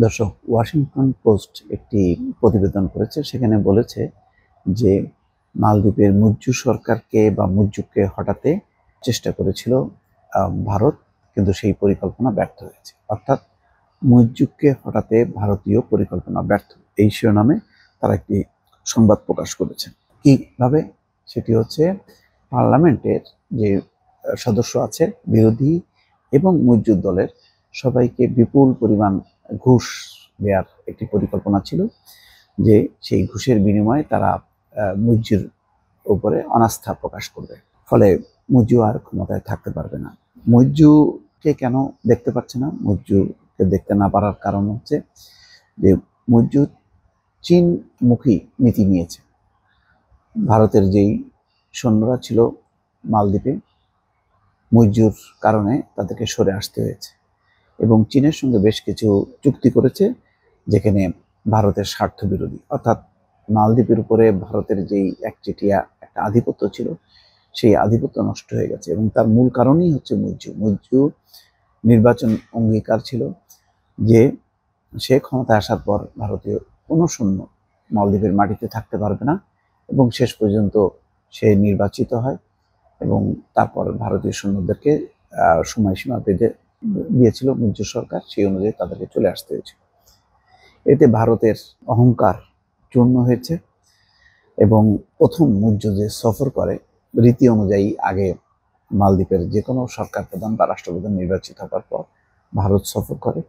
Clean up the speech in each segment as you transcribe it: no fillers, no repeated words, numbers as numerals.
দর্শক, Washington post একটি প্রতিবেদন করেছে। সেখানে বলেছে যে মালদ্বীপের মুজ্জু সরকারকে বা মুজ্জুকে হটাতে চেষ্টা করেছিল ভারত, কিন্তু সেই পরিকল্পনা ব্যর্থ হয়েছে। অর্থাৎ মুজ্জুকে হটাতে ভারতীয় পরিকল্পনা ব্যর্থ, এই শিরোনামে তারা একটি সংবাদ প্রকাশ করেছে। কিভাবে? সেটি হচ্ছে পার্লামেন্টের যে সদস্য আছে, বিরোধী এবং মুজ্জু দলের সবাইকে বিপুল পরিমাণ ঘুষ দেওয়ার একটি পরিকল্পনা ছিল, যে সেই ঘুষের বিনিময়ে তারা মুজ্জুর উপরে অনাস্থা প্রকাশ করবে, ফলে মুজ্জু আর ক্ষমতায় থাকতে পারবে না। মুজ্জুকে কেন দেখতে পাচ্ছে না? মুজ্জুকে দেখতে না পারার কারণ হচ্ছে যে মুজ্জু চীনমুখী নীতি নিয়েছে। ভারতের যেই সৈন্যরা ছিল মালদ্বীপে, মুজ্জুর কারণে তাদেরকে সরে আসতে হয়েছে এবং চীনের সঙ্গে বেশ কিছু চুক্তি করেছে, যেখানে ভারতের স্বার্থ বিরোধী। অর্থাৎ মালদ্বীপের উপরে ভারতের যেই একচেটিয়া একটা আধিপত্য ছিল, সেই আধিপত্য নষ্ট হয়ে গেছে এবং তার মূল কারণই হচ্ছে মুজ্জু নির্বাচন অঙ্গীকার ছিল যে সে ক্ষমতায় আসার পর ভারতীয় কোনো সৈন্য মালদ্বীপের মাটিতে থাকতে পারবে না, এবং শেষ পর্যন্ত সে নির্বাচিত হয় এবং তারপর ভারতীয় সৈন্যদেরকে সময়সীমা বেঁধে দিয়েছিল মুজ্জু সরকার, সেই অনুযায়ী তাদেরকে চলে আসতে হয়েছিল। এতে ভারতের অহংকার চূর্ণ হয়েছে এবং প্রথম মুজ্জু যে সফর করে, রীতি অনুযায়ী আগে মালদ্বীপের যে কোনো সরকার প্রধান বা রাষ্ট্রপ্রধান নির্বাচিত হওয়ার পর ভারত সফর করে,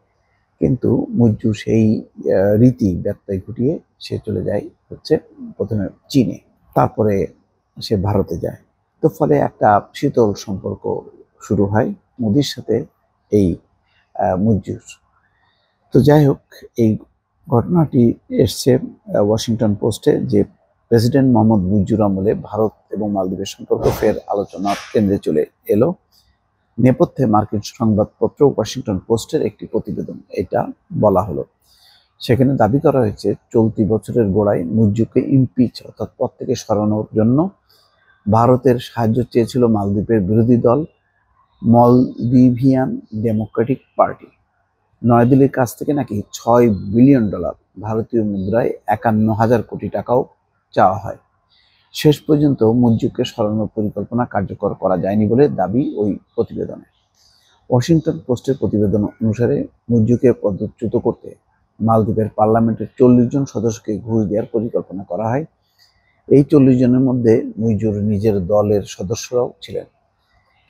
কিন্তু মুজ্জু সেই রীতি ব্যত্যয় ঘটিয়ে সে চলে যায় হচ্ছে প্রথমে চীনে, তারপরে সে ভারতে যায়। তো ফলে একটা শীতল সম্পর্ক শুরু হয় মোদির সাথে এই মুজ্জুর। তো যাই হোক, এই ঘটনাটি এসছে ওয়াশিংটন পোস্টে, যে প্রেসিডেন্ট মোহাম্মদ মুজ্জুর আমলে ভারত এবং মালদ্বীপের সম্পর্ক ফের আলোচনার কেন্দ্রে চলে এলো। নেপথ্যে মার্কিন সংবাদপত্র ওয়াশিংটন পোস্টের একটি প্রতিবেদন এটা বলা হলো। সেখানে দাবি করা হয়েছে, চলতি বছরের গোড়ায় মুজ্জুকে ইমপিচ অর্থাৎ পদ থেকে সরানোর জন্য ভারতের সাহায্য চেয়েছিল মালদ্বীপের বিরোধী দল মলদিভিয়ান ডেমোক্রেটিক পার্টি। নয়াদিল্লির কাছ থেকে নাকি $6 বিলিয়ন ভারতীয় মুদ্রায় 51,000 কোটি টাকাও চাওয়া হয়। শেষ পর্যন্ত মুজ্জুকে সরানোর পরিকল্পনা কার্যকর করা যায়নি বলে দাবি ওই প্রতিবেদনে। ওয়াশিংটন পোস্টের প্রতিবেদন অনুসারে মুজ্জুকে পদচ্যুত করতে মালদ্বীপের পার্লামেন্টের 40 জন সদস্যকে ঘুষ দেওয়ার পরিকল্পনা করা হয়। এই 40 জনের মধ্যে মুজ্জুর নিজের দলের সদস্যরাও ছিলেন,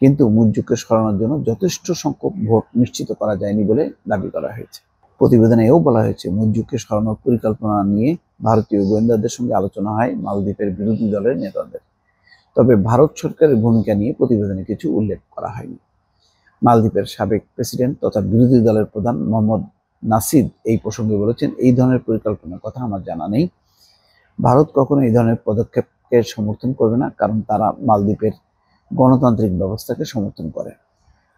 কিন্তু মুজ্জুকে সরানোর জন্য যথেষ্ট সংখ্যক ভোট নিশ্চিত করা যায়নি বলে দাবি করা হয়েছে। প্রতিবেদনে এও বলা হয়েছে, মুজ্জুকে সরানোর পরিকল্পনা নিয়ে ভারতীয় গোয়েন্দাদের সঙ্গে আলোচনা হয় মালদ্বীপের বিরোধী দলের নেতাদের। তবে ভারত সরকারের ভূমিকা নিয়ে প্রতিবেদনে কিছু উল্লেখ করা হয়নি। মালদ্বীপের সাবেক প্রেসিডেন্ট তথা বিরোধী দলের প্রধান মোহাম্মদ নাসিদ এই প্রসঙ্গে বলেছেন, এই ধরনের পরিকল্পনার কথা আমার জানা নেই। ভারত কখনো এই ধরনের পদক্ষেপকে সমর্থন করবে না, কারণ তারা মালদ্বীপের গণতান্ত্রিক ব্যবস্থাকে সমর্থন করে।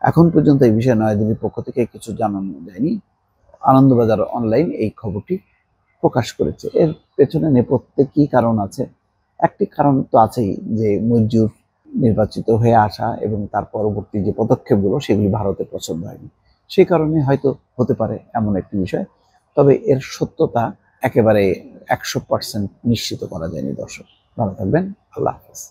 এখন পর্যন্ত এই বিষয়ে নয়াদিল্লির পক্ষ থেকে কিছু জানানো যায়নি। আনন্দবাজার অনলাইন এই খবরটি প্রকাশ করেছে। এর পেছনে নেপথ্যে কি কারণ আছে? একটি কারণ তো আছেই, যে মুজ্জুর নির্বাচিত হয়ে আসা এবং তার পরবর্তী যে পদক্ষেপগুলো, সেগুলি ভারতের পছন্দ হয়নি। সেই কারণে হয়তো হতে পারে এমন একটি বিষয়, তবে এর সত্যতা একেবারে 100% নিশ্চিত করা যায়নি। দর্শক, ভালো থাকবেন। আল্লাহ হাফেজ।